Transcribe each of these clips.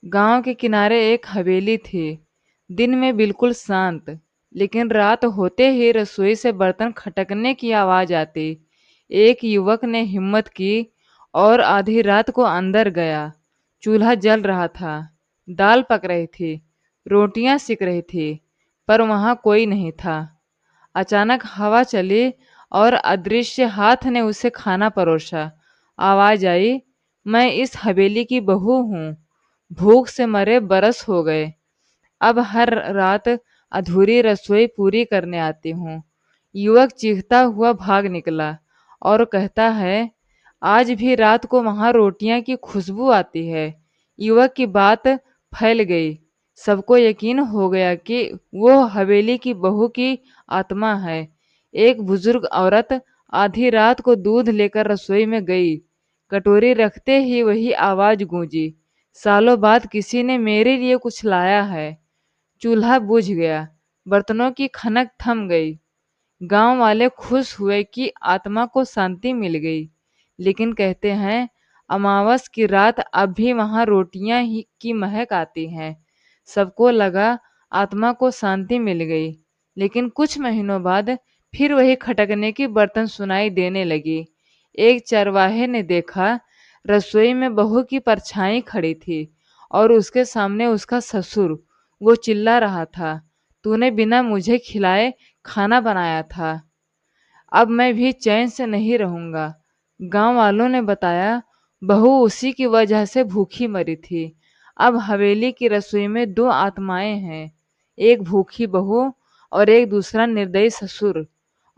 गांव के किनारे एक हवेली थी। दिन में बिल्कुल शांत, लेकिन रात होते ही रसोई से बर्तन खटकने की आवाज आती। एक युवक ने हिम्मत की और आधी रात को अंदर गया। चूल्हा जल रहा था, दाल पक रही थी, रोटियां सिक रही थी, पर वहां कोई नहीं था। अचानक हवा चली और अदृश्य हाथ ने उसे खाना परोसा। आवाज आई, मैं इस हवेली की बहू हूँ। भूख से मरे बरस हो गए, अब हर रात अधूरी रसोई पूरी करने आती हूँ। युवक चीखता हुआ भाग निकला और कहता है, आज भी रात को वहां रोटियां की खुशबू आती है। युवक की बात फैल गई। सबको यकीन हो गया कि वो हवेली की बहू की आत्मा है। एक बुजुर्ग औरत आधी रात को दूध लेकर रसोई में गई। कटोरी रखते ही वही आवाज गूंजी, सालों बाद किसी ने मेरे लिए कुछ लाया है। चूल्हा बुझ गया, बर्तनों की खनक थम गई। गांव वाले खुश हुए कि आत्मा को शांति मिल गई। लेकिन कहते हैं, अमावस की रात अब भी वहां रोटियां ही की महक आती है। सबको लगा आत्मा को शांति मिल गई, लेकिन कुछ महीनों बाद फिर वही खटकने की बर्तन सुनाई देने लगी। एक चरवाहे ने देखा, रसोई में बहू की परछाई खड़ी थी और उसके सामने उसका ससुर। वो चिल्ला रहा था, तूने बिना मुझे खिलाए खाना बनाया था, अब मैं भी चैन से नहीं रहूंगा। गांव वालों ने बताया, बहू उसी की वजह से भूखी मरी थी। अब हवेली की रसोई में दो आत्माएं हैं, एक भूखी बहू और एक दूसरा निर्दयी ससुर।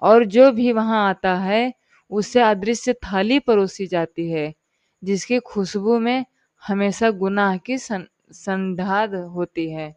और जो भी वहां आता है उसे अदृश्य थाली परोसी जाती है, जिसकी खुशबू में हमेशा गुनाह की संधाद होती है।